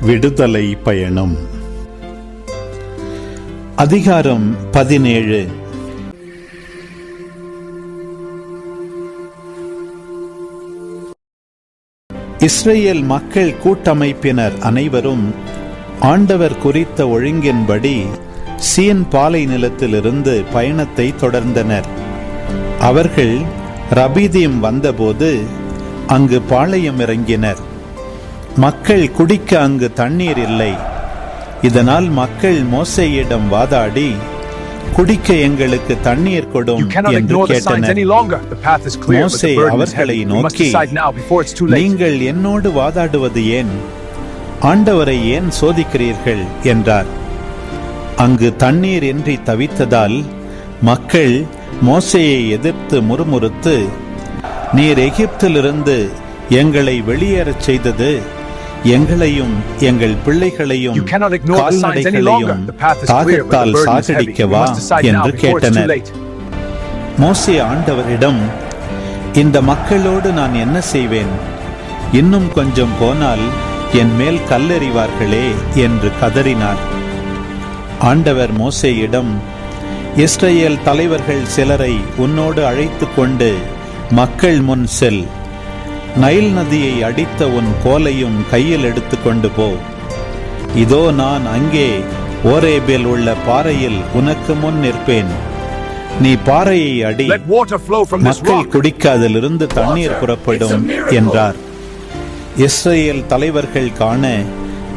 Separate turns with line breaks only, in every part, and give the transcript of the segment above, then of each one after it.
விடுதலை பயணம். அதிகாரம் 17. இஸ்ரேல் மக்கள் கூட்டமைப்பினர் அனைவரும் ஆண்டவர் குறித்த ஒழுங்கின்படி சீன் பாலை நிலத்திலிருந்து பயணத்தை தொடர்ந்தனர். அவர்கள் ரபீதீம் வந்தபோது அங்கு பாளையம் இறங்கினர். மக்கள் குடிக்க அங்கு தண்ணீர் இல்லை. இதனால் மக்கள் மோசேயிடம் வாதாடி, குடிக்க எங்களுக்கு தண்ணீர் கொடும் என்று கேட்டனர். மோசே அவர்களை நோக்கி, நீங்கள் என்னோடு வாதாடுவது ஏன்? ஆண்டவரை ஏன் சோதிக்கிறீர்கள் என்றார். அங்கு தண்ணீர் இன்றி தவித்ததால் மக்கள் மோசேயை எதிர்த்து முறுமுறுத்து, நீர் எகிப்திலிருந்து எங்களை வெளியேறச் செய்தது எங்களையும் எங்கள் பிள்ளைகளையும் கால்நடைகளையும் தாகத்தால் சாகடிக்கவா என்று கேட்டனர். மோசே ஆண்டவரிடம், இந்த மக்களோடு நான் என்ன செய்வேன்? இன்னும் கொஞ்சம் போனால் என் மேல் கல்லெறிவார்களே என்று கதறினார். ஆண்டவர் மோசேயிடம், இஸ்ரேல் தலைவர்கள் சிலரை உன்னோடு அழைத்து கொண்டு மக்கள் முன் செல். நைல் நதியை அடித்த உன் கோலையும் கையில் எடுத்துக்கொண்டு போ. இதோ நான் அங்கே ஓரேபில் உள்ள பாறையில் உனக்கு முன் நிற்பேன். நீ பாறையை அடி, மக்கள் குடிக்க அதிலிருந்து தண்ணீர் புறப்படும் என்றார். இஸ்ரேல் தலைவர்கள் காண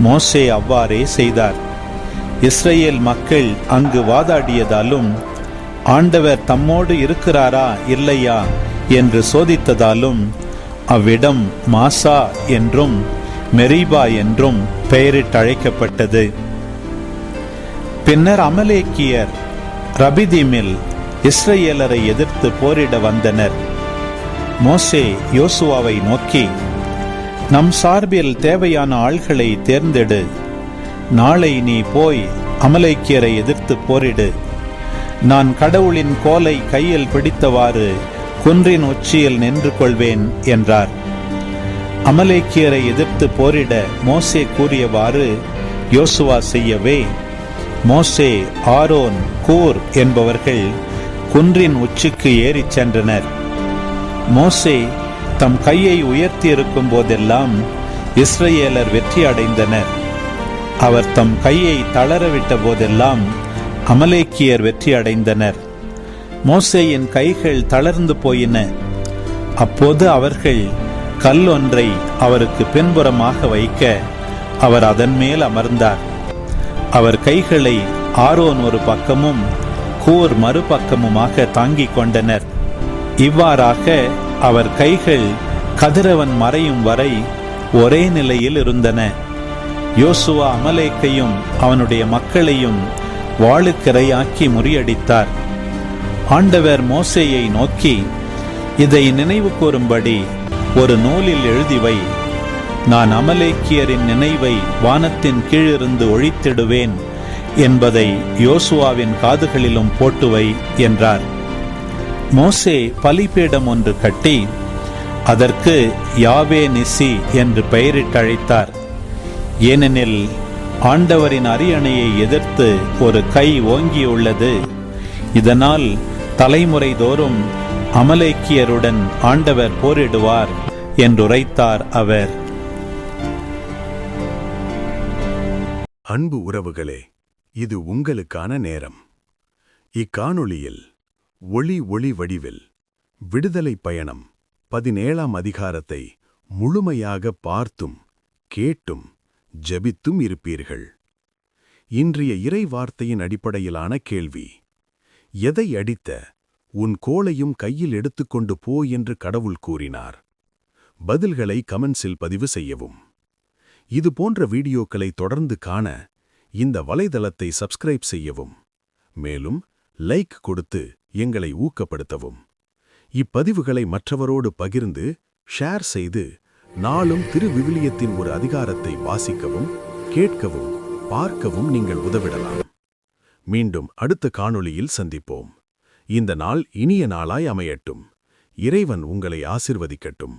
மோசே அவ்வாறே செய்தார். இஸ்ரேல் மக்கள் அங்கு வாதாடியதாலும் ஆண்டவர் தம்மோடு இருக்கிறாரா இல்லையா என்று சோதித்ததாலும் அவ்விடம் மாசா என்றும் மெரிபா என்றும் பெயரிட்டழைக்கப்பட்டது. பின்னர் அமலேக்கியர் ரபிதீமில் இஸ்ரேலரை எதிர்த்து போரிட வந்தனர். மோசே யோசுவாவை நோக்கி, நம் சார்பில் தேவையான ஆள்களை தேர்ந்தெடு. நாளை நீ போய் அமலேக்கியரை எதிர்த்து போரிடு. நான் கடவுளின் கோலை கையில் பிடித்தவாறு குன்றின் உச்சியில் நின்று கொள்வேன் என்றார். அமலேக்கியரை எதிர்த்து போரிட மோசே கூறியவாறு யோசுவா செய்யவே, மோசே, ஆரோன், கூர் என்பவர்கள் குன்றின் உச்சிக்கு ஏறிச் சென்றனர். மோசே தம் கையை உயர்த்தி இருக்கும் போதெல்லாம் இஸ்ரேலர் வெற்றி அடைந்தனர். அவர் தம் கையை தளரவிட்ட போதெல்லாம் அமலேக்கியர் வெற்றி அடைந்தனர். மோசேயின் கைகள் தளர்ந்து போயின. அப்போது அவர்கள் கல் ஒன்றை அவருக்கு பின்புறமாக வைக்க அவர் அதன் மேல் அமர்ந்தார். அவர் கைகளை ஆரோன் ஒரு பக்கமும் கூர் மறுபக்கமுமாக தாங்கிக் கொண்டனர். இவ்வாறாக அவர் கைகள் கதிரவன் மறையும் வரை ஒரே நிலையில் இருந்தன. யோசுவா அமலேக்கையும் அவனுடைய மக்களையும் வாளுக்கிரையாக்கி முறியடித்தார். ஆண்டவர் மோசேயை நோக்கி, இதை நினைவு கூறும்படி ஒரு நூலில் எழுதி வை. நான் அமலேக்கியரின் நினைவை வானத்தின் கீழிருந்து ஒழித்திடுவேன் என்பதை யோசுவாவின் காதுகளிலும் போட்டுவை என்றார். மோசே பலிபீடம் ஒன்று கட்டி அதற்கு யாவே நிசி என்று பெயரிட்டழைத்தார். ஏனெனில் ஆண்டவரின் அரியணையை எதிர்த்து ஒரு கை ஓங்கியுள்ளது. இதனால் தலைமுறை தோறும் அமலேக்கியருடன் ஆண்டவர் போரிடுவார் என்றுரைத்தார் அவர்.
அன்பு உறவுகளே, இது உங்களுக்கான நேரம். இக்காணொளியில் ஒளி வடிவில் விடுதலை பயணம் 17ஆம் அதிகாரத்தை முழுமையாக பார்த்தும் கேட்டும் ஜெபித்தும் இருப்பீர்கள். இன்றைய இறை வார்த்தையின் அடிப்படையிலான கேள்வி: எதை அடித்த உன் கோலையும் கையில் எடுத்துக்கொண்டு போ என்று கடவுள் கூறினார்? பதில்களை கமெண்ட்ஸில் பதிவு செய்யவும். இது போன்ற வீடியோக்களை தொடர்ந்து காண இந்த வலைதளத்தை சப்ஸ்கிரைப் செய்யவும். மேலும் லைக் கொடுத்து எங்களை ஊக்கப்படுத்தவும். இப்பதிவுகளை மற்றவரோடு பகிர்ந்து ஷேர் செய்து நாளும் திருவிவிலியத்தின் ஒரு அதிகாரத்தை வாசிக்கவும், கேட்கவும், பார்க்கவும் நீங்கள் உதவிடலாம். மீண்டும் அடுத்த காணொளியில் சந்திப்போம். இந்த நாள் இனிய நாளாய் அமையட்டும். இறைவன் உங்களை ஆசிர்வதிக்கட்டும்.